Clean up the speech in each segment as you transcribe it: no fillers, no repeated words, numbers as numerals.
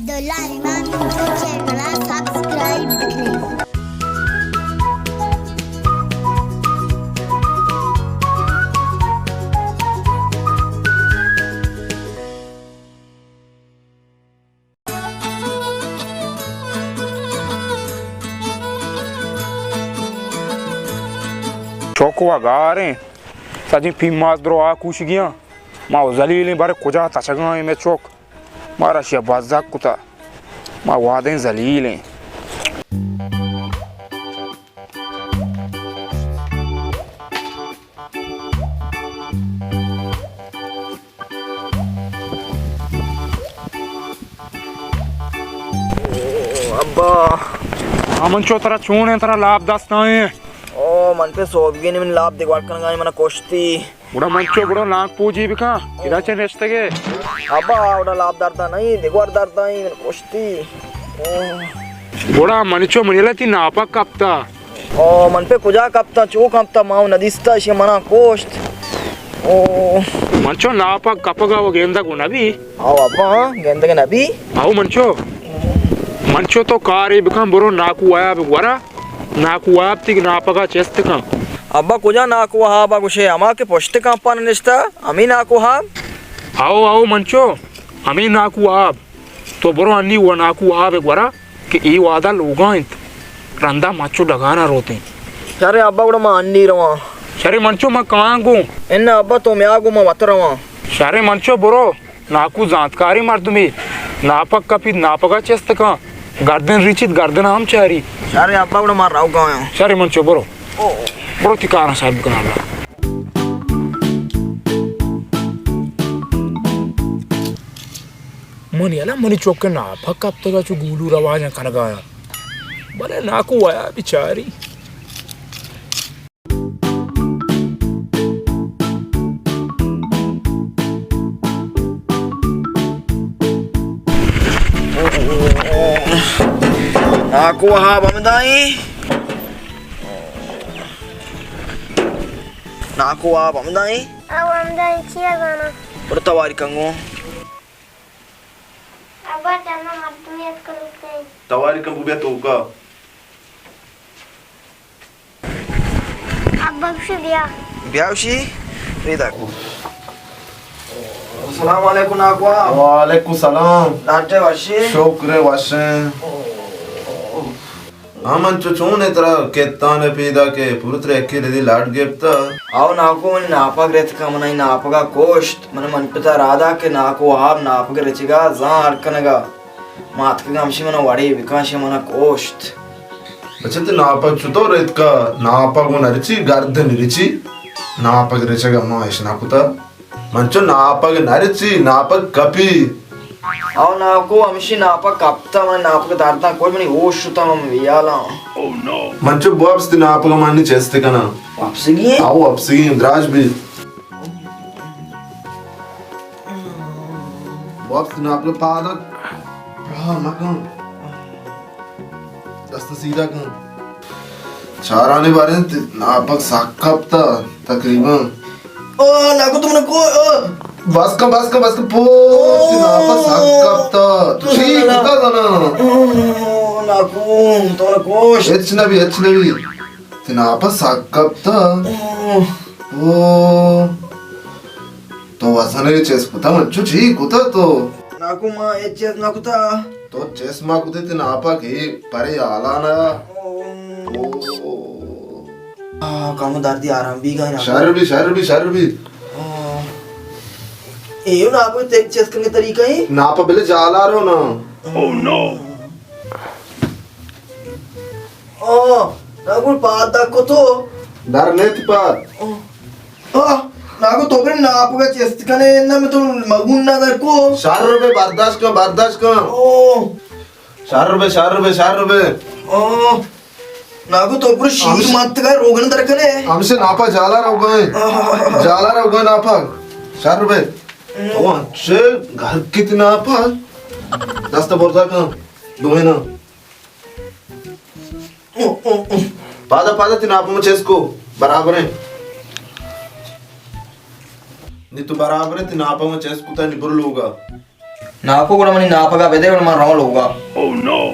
videolar ben YouTube channel'a subscribe करें। Choco agare, sa din pimas dro a kushigyan, ma zalilin bare kuja tachagan me chok, mara shia bazak kuta, ma waden zalilin. अब्बा Aman cho tara chune tara laab dastain. ओ मन पे सोबगे ने लाभ देखवार करना मन कोष्टी Uda mancho bro naak puji bika, ida chen restage. अब्बा उड़ा लाभ दारता नहीं देखवार दारता ही मन कोष्टी Uda mancho manila ti napa kapta. ओ मन पे कुजा कपता चो कपता माउ नदीस्ता शे मना कोष्ट ओ Mancho napa kapaga wo genda gunabi. आओ अब्बा गेंद के नबी Au mancho. Mancho to kari bika bro naaku aya bigwara. Naaku aap tik napaga chest ka. अब्बा कुजा ना को हा बा कुशे अमा के पोष्टे का पान निष्ठा अमी ना को हा Au mancho. Ami naaku aap. To bro anni wo naaku aap bigwara कि ई वादा लोगांत रंदा माचो लगाना रोते अरे अब्बा उड़ा मा अन्नी रवा शरे मंचो मैं कहाँ गूं इन्ना अब्बा तो मैं आगू मा मत रवा शरे मंचो बरो नाकू जानकारी मार तुम्हें नापक का फिर नापका चेस्त का गर्दन रिचित गर्दन हम चारी अरे अब्बा उड़ा मार राव गाँव शरे मंचो बरो बरो ठिकाना साहब कना ला मन याला मनी चौक के नापक कब तक जो गुलू रवाज कन गाया बने नाकू आया बिचारी ना को हा बमदाई ना को हा बमदाई अब हम जाएंगे गाना उड़ा तवारी कंगो अब जाना मत में करूँगा Tawari kan bubia toka. अब बख्श दिया ब्यावशी रिदा अस्सलाम वालेकुम नाकवा Waalaikumsalam. लाटे वर्षी Shukre washe. Aman chuchune tara kettane pida ke purutre ekkile di lad gepta. आओ नाको मन नापा ग्रेथ का मनाई नापा का कोष्ट मन मन पिता राधा के नाको आप नाप के रचिगा जान अड़कनगा मात के गामशी मन वाड़ी विकास मन कोष्ट Bachete napa chuto ret ka napa gun arichi garden richi. Napa grechega ma ishnakuta. Mancho napa ge narichi napa kapi. आओ नाको अमशी नापा कपता मन नाप के दारता कोई मनी ओश सुता मन वियाला Mancho bobs di napa ga mani cheste kana. वापस गए Au apsigi draj bi. Bobs di napa ga pada. Bra makan. Dasta सीधा kan. चार आने बारे नापक साकपता तकरीबन ओ नाको तुमने को बस का पो नापक साकपता ठीक होता ना नाको तुमने कोष्ट एच नबी नापक साकपता ओ तो वसने చేసుకుంటా మంచు చీకుతా तो नाको मां एचेस नाकुता तो चेस माकुते नापक ही परे आलाना काम दर्दी आराम भी गए ना शरबी ए ना आप तेज चेस करने तरीका ही नापा पहले जाला रहो ना ओ नाको पाद को तो डर नहीं पात नाको तो फिर नाप का चेस करने ना मैं तो मगुन ना दर को ₹4 बर्दाश्त का ओ ₹4 ओ नाको तो पूरे शीत मत का रोगन दर कने हमसे नापा जाला रहो गए नापा ₹4 तो अच्छे घर कितना नापा दस्ता बोलता का दोहे ना पादा तिनापा में चेस को बराबर है नी तो बराबर है तिनापा में चेस कुता निबुर लोगा नाको కూడా మన నాపగా వెదేవన మన రామలో होगा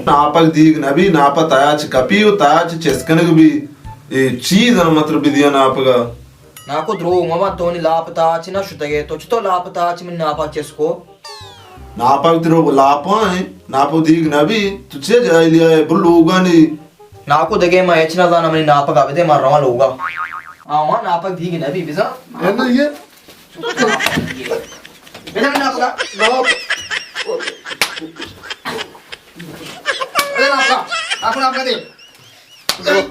नापक दीग नबी नापा तायाच कपी तायाच चेस्कनग भी ये चीज न मतलब भी दिया नापगा నాకు ద్రో మమ తోని లాపతా చిన్న శుతగే తొచ్చుతో లాపతా చిన్న నాపా చేసుకో नापक तिरो लापा है नापो दीग नबी तुझे जाय लिया है बुल्लूगा नहीं నాకు దగే మా హెచ్చిన దాన మన నాపగా వెదే మన రామలో होगा ఆమా నాపక దిగి నబి విజా है ना ये వెదే నాపగా వెదే నాపగా నాకు నాపగా దే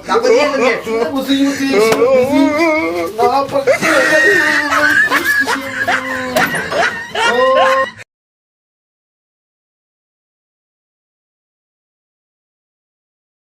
నాకు దే उसी नापक ओ